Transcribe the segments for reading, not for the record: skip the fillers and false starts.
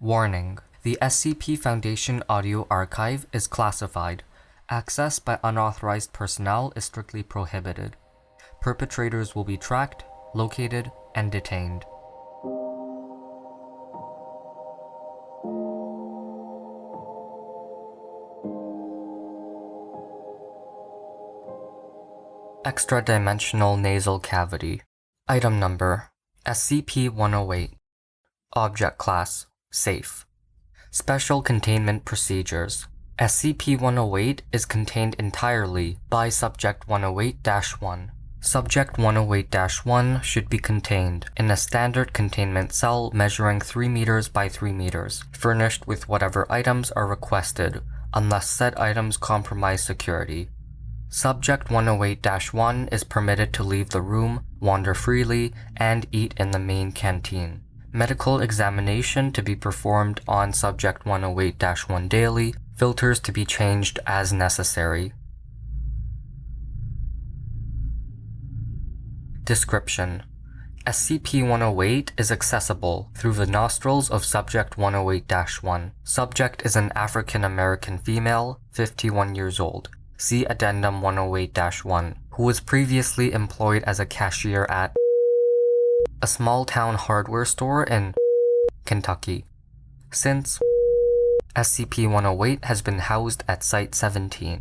Warning: the SCP Foundation audio archive is classified. Access by unauthorized personnel is strictly prohibited. Perpetrators will be tracked, located, and detained. Extradimensional Nasal Cavity. Item Number: SCP-108. Object Class: Safe. Special Containment Procedures. SCP-108 is contained entirely by Subject 108-1. Subject 108-1 should be contained in a standard containment cell measuring 3 meters by 3 meters, furnished with whatever items are requested, unless said items compromise security. Subject 108-1 is permitted to leave the room, wander freely, and eat in the main canteen. Medical examination to be performed on Subject 108-1 daily, filters to be changed as necessary. Description: SCP-108 is accessible through the nostrils of Subject 108-1. Subject is an African American female, 51 years old. See Addendum 108-1, who was previously employed as a cashier at a small-town hardware store in Kentucky. Since SCP-108 has been housed at Site-17.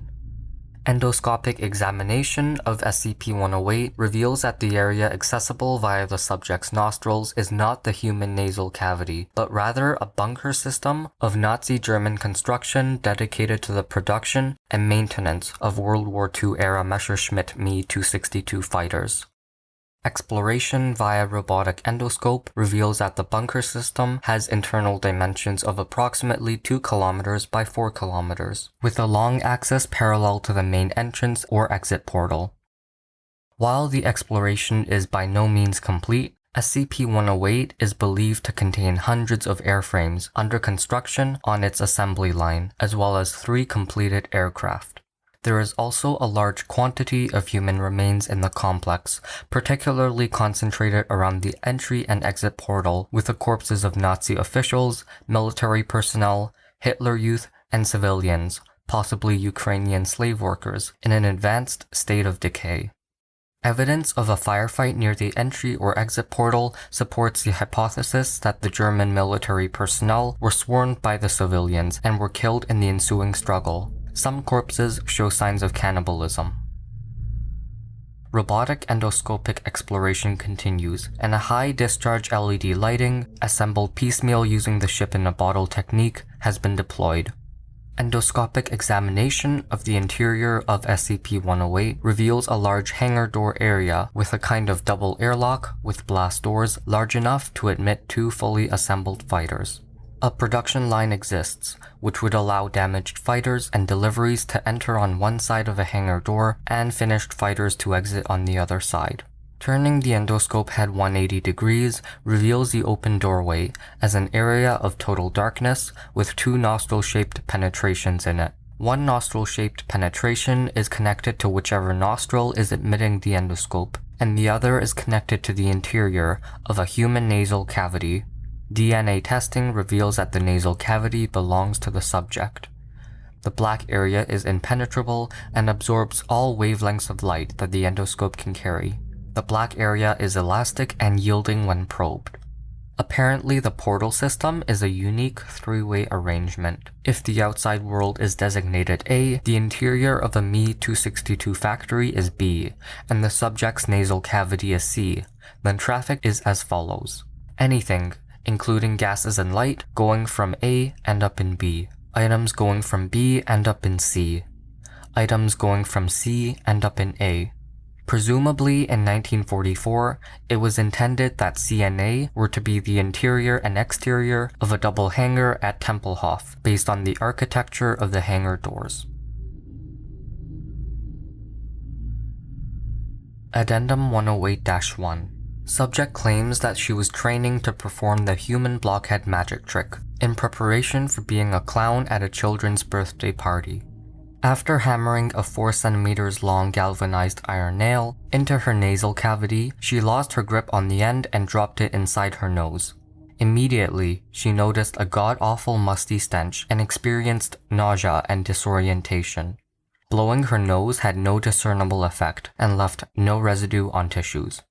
Endoscopic examination of SCP-108 reveals that the area accessible via the subject's nostrils is not the human nasal cavity, but rather a bunker system of Nazi German construction dedicated to the production and maintenance of World War II-era Messerschmitt Me-262 fighters. Exploration via robotic endoscope reveals that the bunker system has internal dimensions of approximately 2 km by 4 km, with a long axis parallel to the main entrance or exit portal. While the exploration is by no means complete, SCP-108 is believed to contain hundreds of airframes under construction on its assembly line, as well as 3 completed aircraft. There is also a large quantity of human remains in the complex, particularly concentrated around the entry and exit portal, with the corpses of Nazi officials, military personnel, Hitler Youth, and civilians, possibly Ukrainian slave workers, in an advanced state of decay. Evidence of a firefight near the entry or exit portal supports the hypothesis that the German military personnel were swarmed by the civilians and were killed in the ensuing struggle. Some corpses show signs of cannibalism. Robotic endoscopic exploration continues, and a high-discharge LED lighting, assembled piecemeal using the ship-in-a-bottle technique, has been deployed. Endoscopic examination of the interior of SCP-108 reveals a large hangar door area with a kind of double airlock with blast doors large enough to admit 2 fully assembled fighters. A production line exists, which would allow damaged fighters and deliveries to enter on one side of a hangar door and finished fighters to exit on the other side. Turning the endoscope head 180 degrees reveals the open doorway as an area of total darkness with 2 nostril-shaped penetrations in it. One nostril-shaped penetration is connected to whichever nostril is admitting the endoscope, and the other is connected to the interior of a human nasal cavity. DNA testing reveals that the nasal cavity belongs to the subject. The black area is impenetrable and absorbs all wavelengths of light that the endoscope can carry. The black area is elastic and yielding when probed. Apparently, the portal system is a unique 3-way arrangement. If the outside world is designated A, the interior of a Me-262 factory is B, and the subject's nasal cavity is C, then traffic is as follows. Anything, including gases and light, going from A end up in B. Items going from B end up in C. Items going from C end up in A. Presumably in 1944, it was intended that C and A were to be the interior and exterior of a double hangar at Tempelhof, based on the architecture of the hangar doors. Addendum 108-1. Subject claims that she was training to perform the human blockhead magic trick in preparation for being a clown at a children's birthday party. After hammering a 4 cm long galvanized iron nail into her nasal cavity, she lost her grip on the end and dropped it inside her nose. Immediately, she noticed a god-awful musty stench and experienced nausea and disorientation. Blowing her nose had no discernible effect and left no residue on tissues.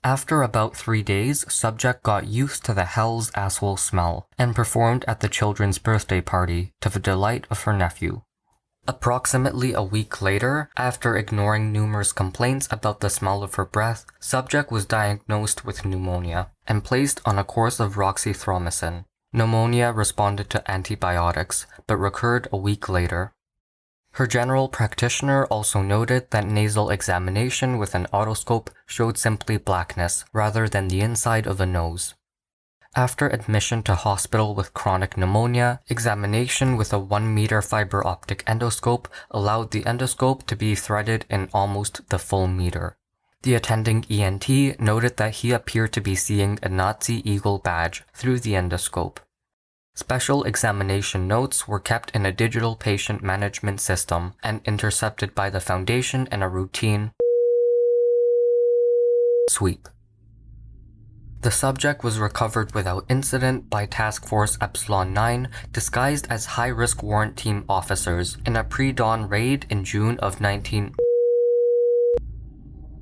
After about 3 days, subject got used to the hell's asshole smell and performed at the children's birthday party to the delight of her nephew. Approximately a week later, after ignoring numerous complaints about the smell of her breath, subject was diagnosed with pneumonia and placed on a course of roxythromycin. Pneumonia responded to antibiotics, but recurred a week later. Her general practitioner also noted that nasal examination with an otoscope showed simply blackness rather than the inside of a nose. After admission to hospital with chronic pneumonia, examination with a 1-meter fiber optic endoscope allowed the endoscope to be threaded in almost the full meter. The attending ENT noted that he appeared to be seeing a Nazi eagle badge through the endoscope. Special examination notes were kept in a digital patient management system and intercepted by the Foundation in a routine sweep. The subject was recovered without incident by Task Force Epsilon 9, disguised as high-risk warrant team officers in a pre-dawn raid in June of 19.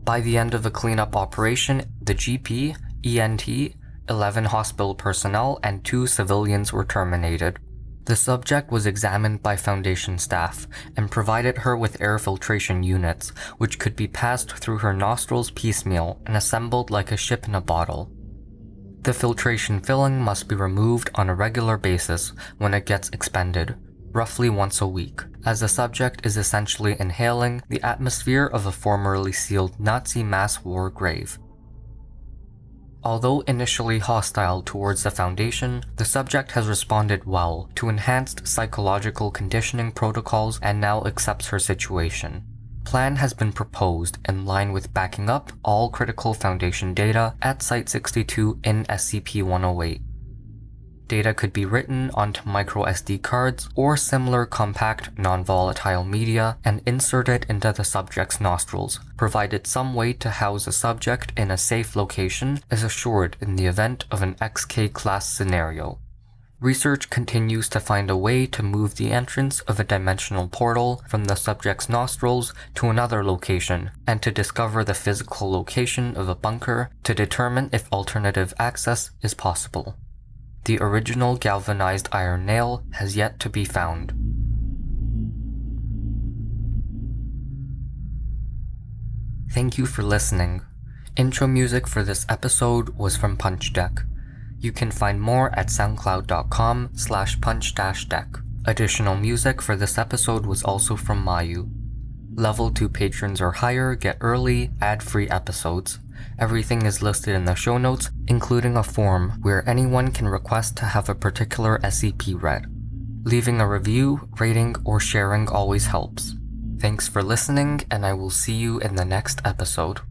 By the end of the cleanup operation, the GP, ENT, 11 hospital personnel, and 2 civilians were terminated. The subject was examined by Foundation staff and provided her with air filtration units, which could be passed through her nostrils piecemeal and assembled like a ship in a bottle. The filtration filling must be removed on a regular basis when it gets expended, roughly once a week, as the subject is essentially inhaling the atmosphere of a formerly sealed Nazi mass war grave. Although initially hostile towards the Foundation, the subject has responded well to enhanced psychological conditioning protocols and now accepts her situation. Plan has been proposed in line with backing up all critical Foundation data at Site-62 in SCP-108. Data could be written onto microSD cards or similar compact non-volatile media and inserted into the subject's nostrils, provided some way to house a subject in a safe location is assured in the event of an XK-class scenario. Research continues to find a way to move the entrance of a dimensional portal from the subject's nostrils to another location, and to discover the physical location of a bunker to determine if alternative access is possible. The original galvanized iron nail has yet to be found. Thank you for listening. Intro music for this episode was from Punch Deck. You can find more at soundcloud.com/punch-deck. Additional music for this episode was also from Mayu. Level 2 patrons or higher get early, ad-free episodes. Everything is listed in the show notes, including a form where anyone can request to have a particular SCP read. Leaving a review, rating, or sharing always helps. Thanks for listening, and I will see you in the next episode.